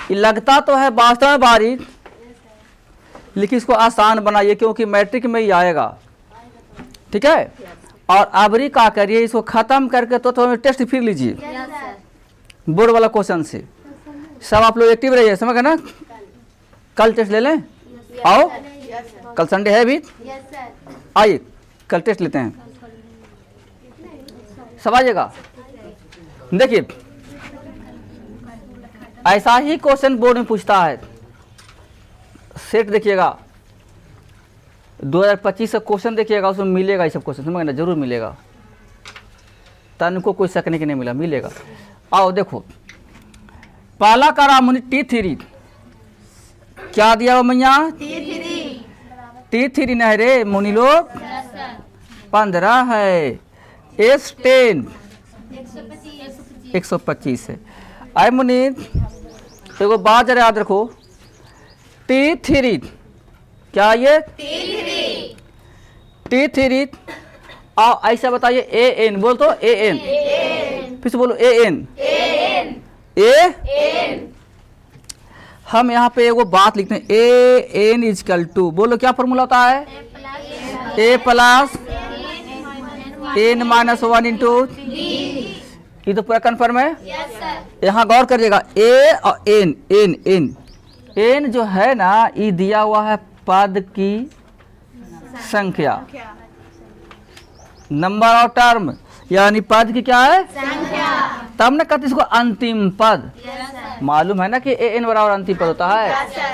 ये लगता तो है वास्तव में बारीक, लेकिन इसको आसान बनाइए क्योंकि मैट्रिक में ही आएगा। ठीक है, और अबरी का करिए, इसको खत्म करके तो हमें टेस्ट फिर लीजिए बोर्ड वाला क्वेश्चन से। सब आप लोग एक्टिव रहिए, समझ गए ना। कल टेस्ट ले लें, आओ कल संडे है भी, आइए कल टेस्ट लेते हैं, सब आइएगा। देखिए ऐसा ही क्वेश्चन बोर्ड में पूछता है। सेट देखिएगा 2025 का क्वेश्चन देखिएगा, उसमें मिलेगा ये सब क्वेश्चन, समझ ना, जरूर मिलेगा। तनको कोई सकने की नहीं मिला, मिलेगा। आओ देखो, पहला करा मुनि T3, क्या दिया मैया? T3 नहीं रे मुनि लोग, 15 है, S10 125 है। आए मुनि तो बात जरा याद रखो, T3 क्या ये T3 आओ ऐसा बताइए, AN बोल तो AN, फिर से बोलो AN। हम यहाँ पे एगो बात लिखते हैं, AN इजकल टू, बोलो क्या फॉर्मूला होता है? A plus N minus 1 into, ये तो पूरा कन्फर्म है। यहाँ गौर करिएगा, A और N जो है ना, ये दिया हुआ है पद की संख्या, नंबर ऑफ टर्म, यानी पद की क्या है? संख्या। तब न कहते इसको अंतिम पद। मालूम है ना कि AN बराबर अंतिम पद होता है।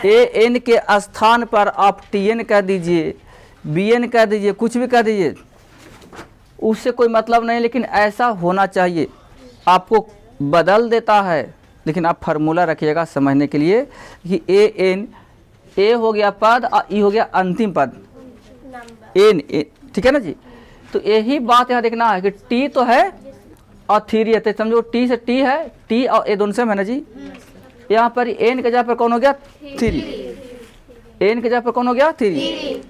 AN के स्थान पर आप TN कह दीजिए, BN कह दीजिए, कुछ भी कह दीजिए, उससे कोई मतलब नहीं, लेकिन ऐसा होना चाहिए। आपको बदल देता है, लेकिन आप फार्मूला रखिएगा समझने के लिए कि AN, A हो गया पद और E हो गया अंतिम पद, N, ठीक है ना जी। तो यही बात यहाँ देखना है कि T तो है और 3 है, तो समझो T से T है, T और A दोनों सेम है ना जी। यहाँ पर N के जगह पर कौन हो गया? 3। N के जगह पर कौन हो गया? 3,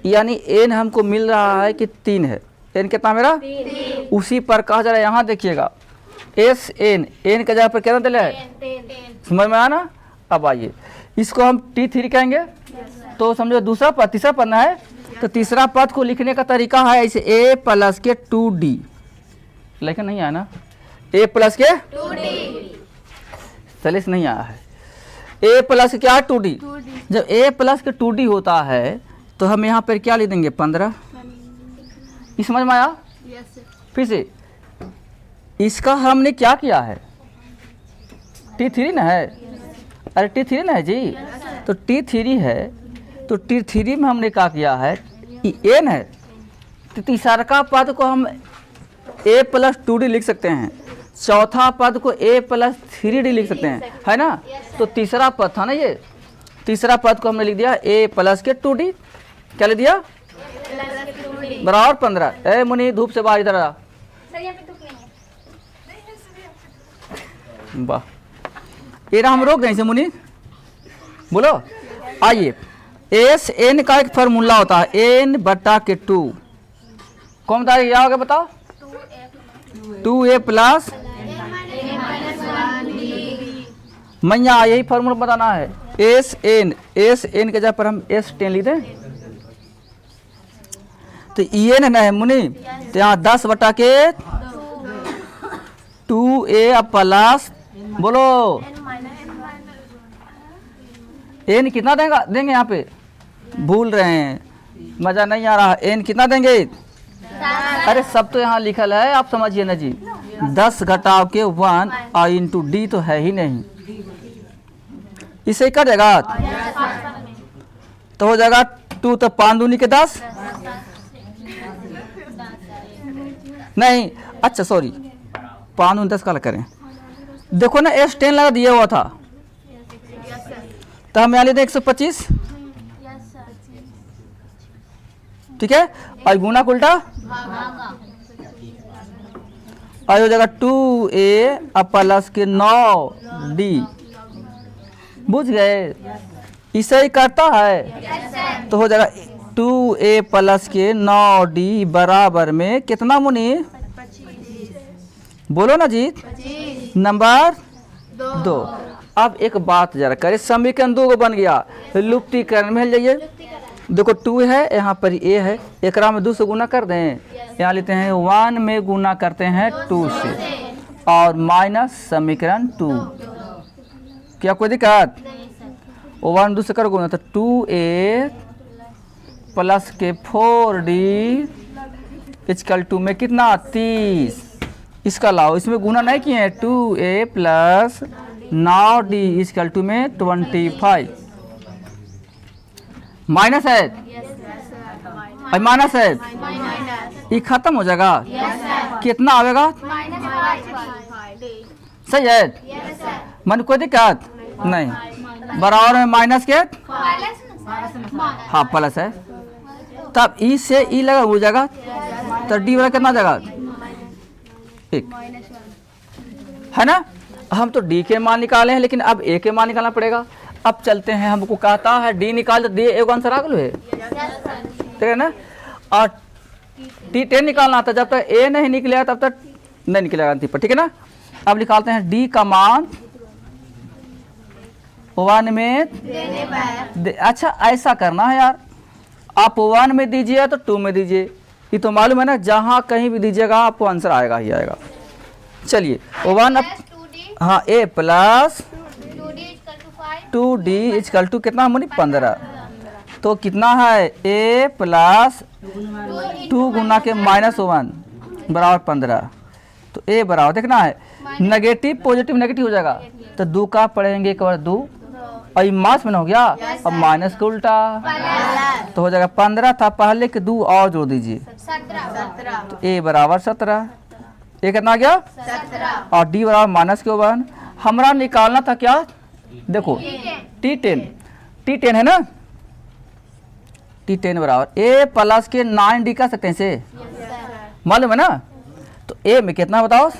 यानी N हमको मिल रहा है कि 3 है। N कितना मेरा? 3। उसी पर कहा जा रहा है, यहाँ देखिएगा SN, N के जगह पर कितना दिला है? समझ में आया ना। अब आइए इसको हम T3 कहेंगे, तो समझो दूसरा पद, तीसरा पद ना है, तो तीसरा पद को लिखने का तरीका है ऐसे, A प्लस के 2D, लेकिन नहीं आया ना, A प्लस के 2D, सलिस नहीं आया है। A प्लस क्या है? 2D। जब A प्लस के 2D होता है तो हम यहाँ पर क्या लिख देंगे? 15। इस समझ में आया? फिर से इसका हमने क्या किया है? T3 ना है, अरे T3 ना है जी, तो T3 है, तो T3 में हमने क्या किया है? N है, तो तीसरा का पद को हम A प्लस 2D लिख सकते हैं, चौथा पद को A प्लस 3D लिख सकते हैं, है ना। तो तीसरा पद था ना ये, तीसरा पद को हमने लिख दिया A प्लस के 2D, क्या लिख दिया? बराबर 15। ए मुनि धूप से बाहर इधर आ, वाह, ये हम रोक दें इसे मुनि, बोलो। आइए SN का एक फार्मूला होता है, N बटा के 2, कौन बता क्या होगा बताओ? 2A प्लस मैया, यही फार्मूला बताना है। SN के जगह पर हम S10 लिख दें, तो EN ना है मुनि, तो यहाँ 10 बटा के 2A प्लस, बोलो N कितना देंगे यहाँ पे? भूल रहे हैं, मजा नहीं आ रहा। N कितना देंगे? अरे सब तो यहाँ लिखल है, आप समझिए ना जी। 10 घटाव के 1 और इंटू D तो है ही नहीं, इसे कर देगा तो हो जाएगा 2, तो 5 दूनी के 10 नहीं, अच्छा सॉरी, 5 दूनी 10 का करें। देखो ना S10 लगा दिया हुआ था, तो हम यहाँ लेते 125, ठीक है, और गुना उल्टा और हो जाएगा 2A प्लस के 9D, बुझ गए? इसे ही करता है, तो हो जाएगा 2A प्लस के 9D बराबर में कितना मुनि? बोलो ना जी, नंबर 2। अब एक बात जरा करे, समीकरण 2 बन गया, लुप्तीकरण में जाइए। देखो 2 है, यहाँ पर ए है, एकरा में 2 से गुना कर दें, यहाँ लेते हैं 1 में गुना करते हैं 2 से, और माइनस समीकरण 2। क्या कोई दिक्कत? 1 2 से कर गुना तो 2a प्लस के 4d इक्वल टू में कितना 30। इसका लाओ, इसमें गुना नहीं किए हैं, 2a plus 9d equal to में 25। माइनस है, माइनस है, ये खत्म हो जाएगा। कितना आवेगा? सही है, मन कोई दिक्कत नहीं। बराबर में माइनस के हाँ प्लस है, तब ई से ई लगा हो जाएगा, तो डी वाला कितना जाएगा? 1 है ना। हम तो डी के मान निकाले हैं, लेकिन अब ए के मान निकालना पड़ेगा। अब चलते हैं, हमको कहता है डी निकाल, तो डी एक आंसर आ गया है, ठीक है ना। और T10 निकालना था, जब तक ए नहीं निकलेगा तब तक नहीं निकलेगा अंतिम पर, ठीक है ना। अब निकालते हैं डी का मान 1 में अच्छा ऐसा करना है यार, आप 1 में दीजिए तो 2 में दीजिए, ये तो मालूम है ना, जहाँ कहीं भी दीजिएगा आपको आंसर आएगा ही आएगा। चलिए 1 अब हाँ ए प्लस 2d इक्वल टू कितना मुनी 15, तो कितना है a प्लस 2 गुना के -1 बराबर 15। तो a बराबर देखना है, नेगेटिव पॉजिटिव नेगेटिव हो जाएगा, तो 2 का पढ़ेंगे एक बार 2, और ये मास में हो गया, अब माइनस के उल्टा तो हो जाएगा 15 था पहले के 2 और जोड़ दीजिए, तो a बराबर 17, a कितना आ गया 17, और d बराबर माइनस के 1। हमारा निकालना था क्या, देखो T10 है ना, T10 बराबर a प्लस के 9d का सकते हैं से, मालूम है ना। तो a में कितना बताओ,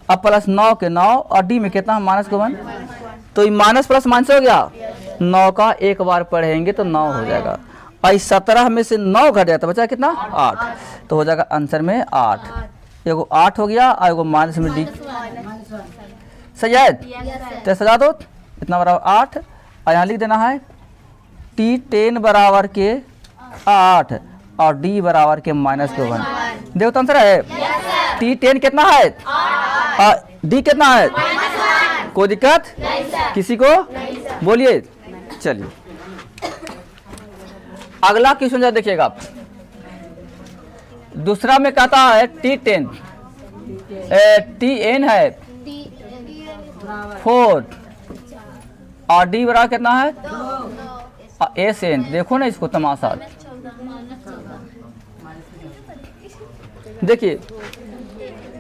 अब प्लस 9 के 9, और d में कितना माइनस के 1, तो ये माइनस प्लस माइनस हो गया, 9 का एक बार पढ़ेंगे तो 9 हो जाएगा, और 17 में से 9 घट जाता बचा कितना 8, तो हो जाएगा आंसर में 8, एगो 8 हो गया और एगो माइनस में d। सही है, तो सजा दो, इतना बराबर 8, और यहाँ लिख देना है T10 बराबर के 8 और D बराबर के माइनस के 1। देखो तो आंसर है, T10 कितना है और D कितना है, कोई दिक्कत किसी को बोलिए। चलिए अगला क्वेश्चन जरा देखिएगा आप, दूसरा में कहता है T10 Tn है 4 और D बराबर कितना है Sn। देखो ना इसको तमाशा, देखिए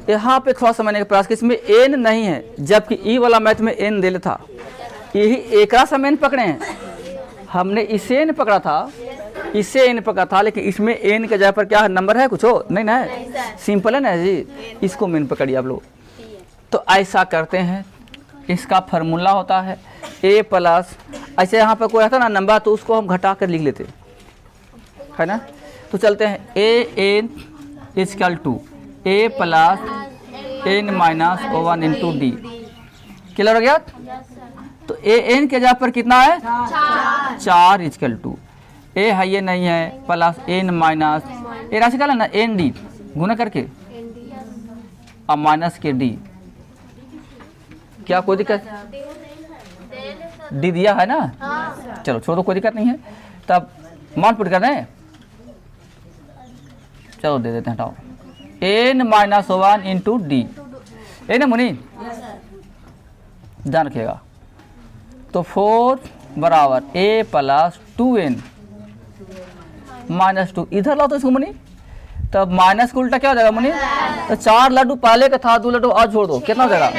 यहाँ पे थोड़ा समझने का प्रयास कि इसमें n नहीं है, जबकि ई वाला मैथ में n दे था, यही एक से n पकड़े हैं, हमने इसे n पकड़ा था, इससे n पकड़ा था, लेकिन इसमें n के जगह पर क्या है, नंबर है कुछ हो नहीं ना, सिंपल है ना जी, इसको मेन पकड़िए आप लोग। तो ऐसा करते हैं, इसका फार्मूला होता है a प्लस, ऐसे यहाँ पर कोई रहता ना नंबर, तो उसको हम घटा कर लिख लेते है ना। तो चलते हैं an equal to a plus n minus 1 into D, clear हो गया। तो an के जगह पर कितना है 4 इक्वल टू a है ये नहीं है, प्लस n माइनस ए राशि का ना एन डी गुना करके और माइनस के डी, क्या कोई दिक्कत, डी दिया है ना, चलो छोड़ो कोई दिक्कत नहीं है। तब मान पुट कर दें, चलो दे देते हैं, हटाओ n माइनस 1 इंटू डी, ए ना मुनी ध्यान रखिएगा। तो 4 बराबर a प्लस 2n माइनस 2, इधर लाओ तो इसको मुनी, तब माइनस का उल्टा क्या हो जाएगा मुनी, तो 4 लड्डू पहले का था, 2 लड्डू और छोड़ दो, कितना हो जाएगा,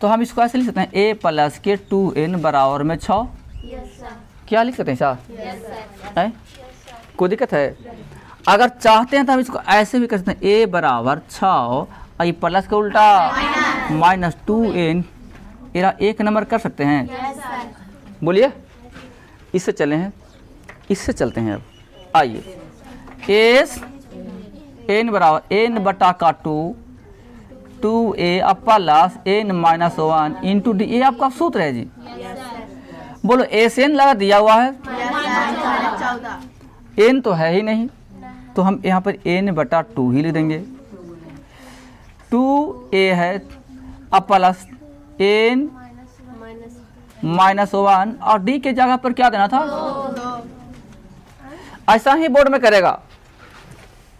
तो हम इसको ऐसे लिख सकते हैं a प्लस के 2n बराबर में 6, क्या लिख सकते हैं सर, कोई दिक्कत है। अगर चाहते हैं तो हम इसको ऐसे भी कर सकते हैं, a बराबर 6 और ये प्लस का उल्टा माइनस 2n, एरा एक नंबर कर सकते हैं, बोलिए। इससे चले हैं, इससे चलते हैं। अब आइए एस n बराबर n बटा का 2 2a plus n minus 1 into D. ये आपका सूत्र है जी। बोलो एस एन लगा दिया हुआ है, n तो है ही नहीं, तो हम यहाँ पर n बटा 2 ही लिख देंगे। 2a है अब प्लस n माइनस 1 और d के जगह पर क्या देना था? ऐसा ही बोर्ड में करेगा,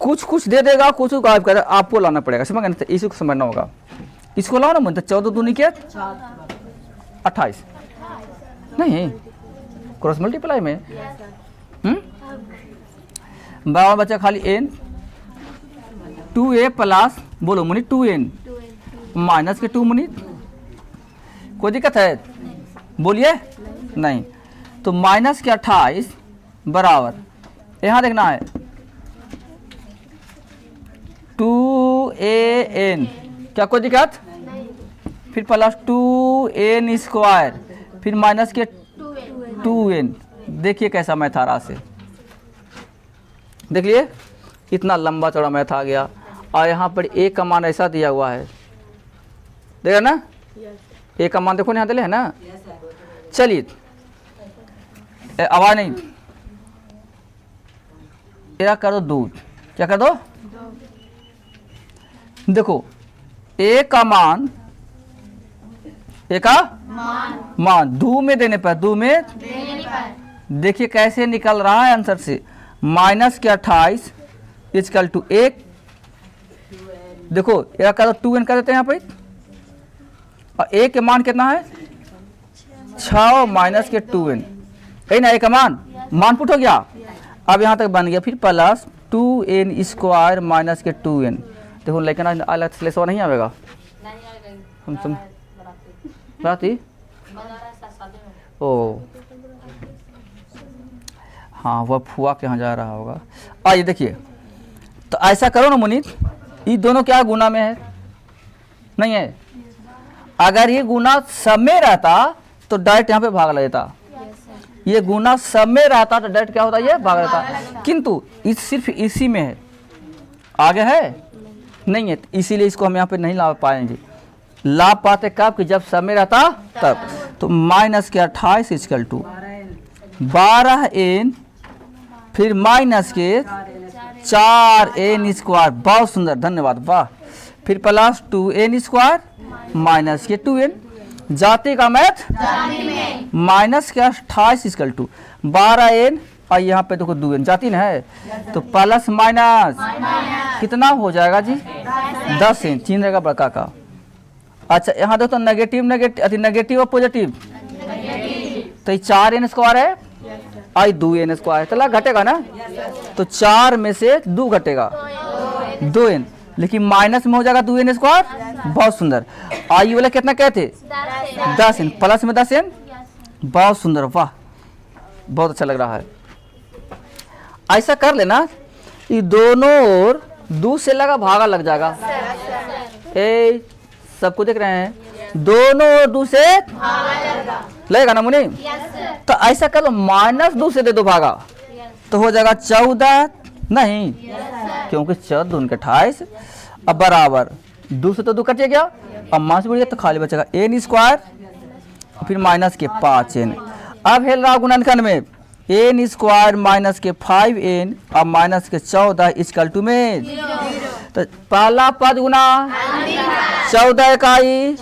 कुछ कुछ दे देगा, कुछ गायब करेगा, आपको लाना पड़ेगा। समझ गए? इसी को समझना होगा। इसको लाओ ना, मन 14 दूनी के 28 नहीं, क्रॉस मल्टीप्लाई में बराबर बचा खाली n 2a प्लस बोलो मुनि 2n माइनस के 2 मुनि। कोई दिक्कत है? बोलिए नहीं। तो माइनस के 28 बराबर यहाँ देखना है 2an, क्या कोई दिक्कत? फिर प्लस 2n स्क्वायर, फिर माइनस के 2n। देखिए कैसा मैथ आ रहा से, देख लिए इतना लंबा चौड़ा मैथ आ गया। और यहाँ पर a का मान ऐसा दिया हुआ है, देखा ना? a का मान देखो यहाँ दिले है ना। चलिए आवाज नहीं, क्या कर दो दूध, क्या कर दो? देखो a का मान, a का मान दो में देने पर, दो में देखिए कैसे निकल रहा है आंसर से। माइनस के 28 इजकल टू 1, देखो क्या कर दो 2n कर देते हैं यहाँ पे, और a के मान कितना है 6 माइनस के 2n, यही ना a का मान पुट हो गया। अब यहाँ तक बन गया, फिर प्लस 2n स्क्वायर माइनस के 2n। देखो लेकिन अलग स्लेसवा नहीं आएगा, हम सम राती ओ हाँ वह फुआ के यहाँ जा रहा होगा। आइए देखिए, तो ऐसा करो ना मुनीत, ये दोनों क्या गुना में है? नहीं है। अगर ये गुना सब में रहता तो डायरेक्ट यहाँ पे भाग लेता, ये गुना सब में रहता तो डायरेक्ट क्या होता? ये भाग लेता, किंतु इस सिर्फ इसी में है, आगे है नहीं है, इसीलिए इसको हम यहाँ पे नहीं ला पाएंगे। ला पाते कब? कि जब सब में रहता तब। तो माइनस के 28 इजकल टू 12n, फिर माइनस के 4n स्क्वायर, बहुत सुंदर धन्यवाद वाह, फिर प्लस 2n स्क्वायर माइनस के 2n। जाति का मैथ माइनस के 28 इजकल टू 12n और यहाँ पे देखो 2n, जाती ना है तो प्लस माइनस कितना हो जाएगा जी? 10n, चिन्ह रहेगा बड़का का। अच्छा यहाँ देखो तो नेगेटिव नेगेटिव नेगेटिव और पॉजिटिव, तो ये 4n स्क्वायर है आई 2n स्क्वायर, तो घटेगा ना, तो 4 में से 2 घटेगा 2n, लेकिन माइनस में हो जाएगा 2n स्क्वायर। बहुत सुंदर। आई वाला कितना कहते? 10n, प्लस में 10n, बहुत सुंदर वाह, बहुत अच्छा लग रहा है। ऐसा कर लेना, ये दोनों ओर 2 से लगा भागा लग जाएगा। ए सबको देख रहे हैं, दोनों ओर 2 से लगेगा ना मुनि? तो ऐसा कर लो, -2 से दे दो भागा, तो हो जाएगा 14 नहीं, क्योंकि 14 दून के 28, अब बराबर 2 से तो 2 कटे गया, अब मास बढ़ गया तो खाली बचेगा n स्क्वायर, फिर माइनस के 5n। अब हेल रहा गुणनखंड में n स्क्वायर माइनस के 5n और माइनस के 14 इजकल टू में, तो पहला पद गुना 14 इकाई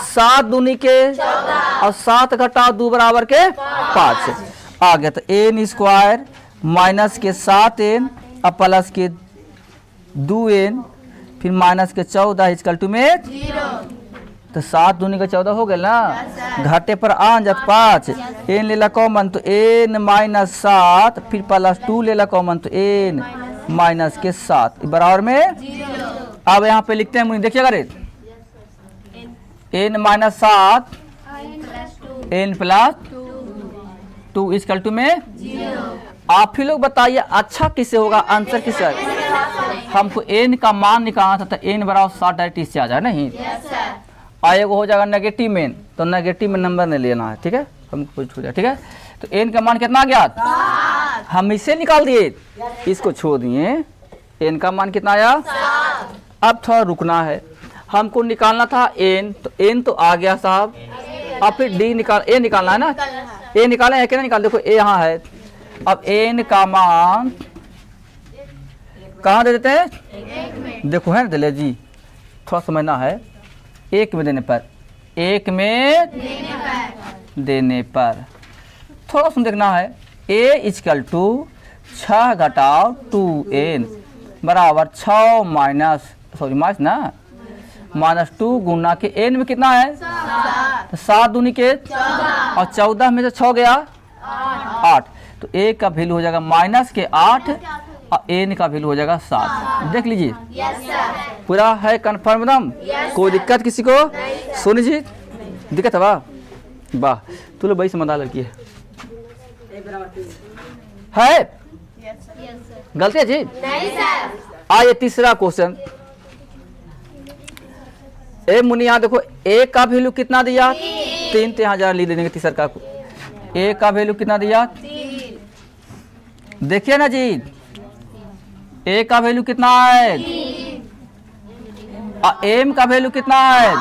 7 दूनी के और 7 घटाओ 2 बराबर के 5 आ गया। तो n स्क्वायर माइनस के 7n और प्लस के 2n, फिर माइनस के 14 इजकल टू में, तो 7 दूनी का 14 हो गया ना, घाटे पर आ जात 5, n ले ला कॉमन तो n माइनस 7, फिर प्लस 2 ले ला कॉमन तो n माइनस के 7 बराबर में। अब यहाँ पे लिखते हैं मुझे, देखिएगा रे, n minus 7 n plus 2 equal to में। आप ही लोग बताइए अच्छा किससे होगा, आंसर किससे? हमको n का मान निकालना था, तो n बराबर 7 डायरेक्ट इससे आ जाए नहीं, आएगा हो जाएगा नेगेटिव में, तो नेगेटिव में नंबर नहीं लेना है, ठीक है, हमको कुछ हो जाए, ठीक है। तो n का मान कितना आ गया? हम इसे निकाल दिए, इसको छोड़ दिए, n का मान कितना आया? अब थोड़ा रुकना है, हमको निकालना था एन, तो एन तो आ गया साहब। अब फिर डी ए निकालना है ना, ए निकालना है कि ना निकाल, देखो ए यहाँ है। अब एन का मान कहाँ दे देते हैं, देखो है ना दिले जी, थोड़ा समझना है। एक में देने पर, एक में देने पर थोड़ा सुन देखना है। ए इजकल टू 6 घटाओ 2n बराबर 6 माइनस ना -2 गुना के n में कितना है, तो 7 दूनी के और 14 में से 6 गया 8, तो a का वैल्यू हो जाएगा -8 और n का वैल्यू हो जाएगा 7। देख लीजिए पूरा है कन्फर्म एकदम, कोई दिक्कत किसी को? सोनी जी दिक्कत है वाह, तू लोग बड़ी समझदार लड़की है गलती है जी? नहीं सर। आइए तीसरा क्वेश्चन। ए मुनि यहाँ देखो ए का वैल्यू कितना दिया, 3, तो यहाँ जरा ली देंगे तीसरा का। ए का वैल्यू कितना दिया, देखिए ना जी, ए का वैल्यू कितना है और एम का वैल्यू कितना है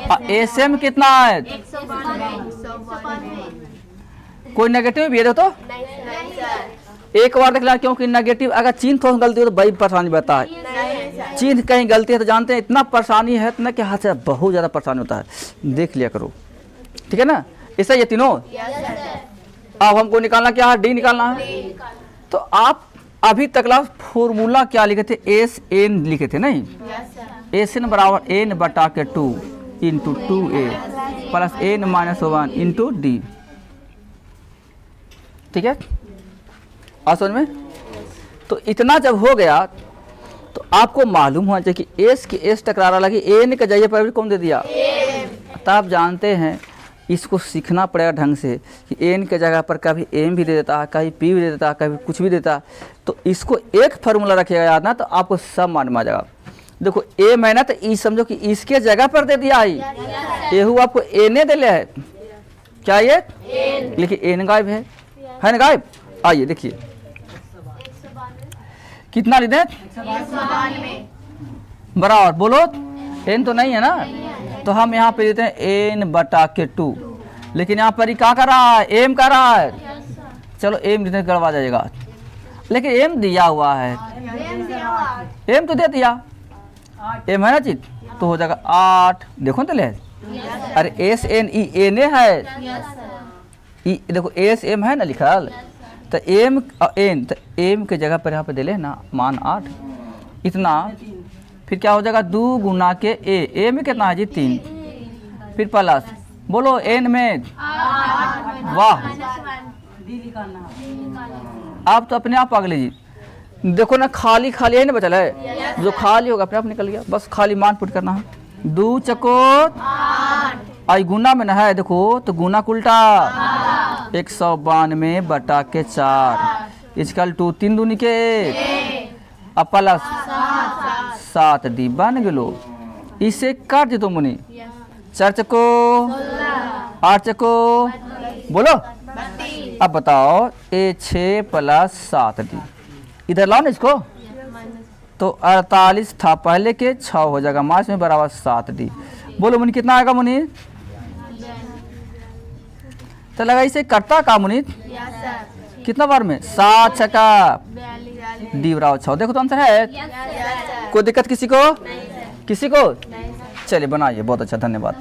और एस एम कितना है। कोई नेगेटिव भी है तो एक बार देख लेना, क्योंकि नेगेटिव अगर चिन्ह थोड़ा गलती हो तो बड़ी परेशानी बता है। चिन्ह कहीं गलती है तो जानते हैं इतना परेशानी है ना कि हाथ से बहुत ज़्यादा परेशानी होता है, देख लिया करो, ठीक है ना। ऐसा ये तीनों। अब हमको निकालना क्या है, डी निकालना है। तो आप अभी तक फॉर्मूला क्या लिखे थे, एस एन लिखे थे नहीं, एस एन बराबर एन बटा के 2 into 2a plus n minus 1 into d, ठीक है समझ में। तो इतना जब हो गया तो आपको मालूम होना चाहिए कि एस की एस टकरारा लगी, एन के जगह पर भी कौन दे दिया, तो आप जानते हैं इसको सीखना पड़ेगा ढंग से कि एन के जगह पर कभी एम भी दे देता है, कभी पी भी दे देता है, कभी कुछ भी देता है। तो इसको एक फार्मूला रखिएगा याद ना, तो आपको सब मालूम आ जाएगा। देखो ए मैंने तो ई समझो कि इसके जगह पर दे दिया आई, एहू आपको एने दे लिया है, क्या ये लेकिन एन गायब है ना गायब। आइए देखिए कितना लिख दें, बराबर बोलो, एन तो नहीं है ना, तो हम यहाँ पे देते हैं एन बटा के 2, लेकिन यहाँ पर ही क्या कर रहा है, एम कर रहा है। चलो एम लिखने गड़बड़ा जाएगा, लेकिन एम दिया हुआ है, एम तो दे दिया, एम है ना चीज, तो हो जाएगा 8। देखो तो ले, अरे S N E N A है, ई देखो एस एम है ना लिखल, तो एम एन, तो एम के जगह पर यहाँ पे दे ले ना मान 8 इतना, फिर क्या हो जाएगा 2 गुना के ए में कितना है जी 3, फिर प्लस बोलो एन में, वाह आप तो अपने आप अगले जी देखो ना, खाली खाली है ना बचल है, जो खाली होगा अपने आप निकल गया, बस खाली मान पुट करना है। 2 चकोर आई गुना में ना है, देखो तो गुना उल्टा 192 बटा के 4 इजकल टू 3 दूनी के अब प्लस 7 डी बन गलो। इसे काट दे तो मुनि, 4 चको 8 चको बोलो, अब बताओ ए 6 प्लस 7 डी, इधर लाओ ना इसको, तो 48 था पहले के 6 हो जाएगा मार्च में बराबर 7 डी। बोलो मुनि कितना आएगा मुनि, तो लगा इसे करता का मुनि कितना बार में, 7 छक्का डी बराबर 6। देखो तो आंसर है, कोई दिक्कत किसी को, किसी को? चलिए बनाइए, बहुत अच्छा, धन्यवाद।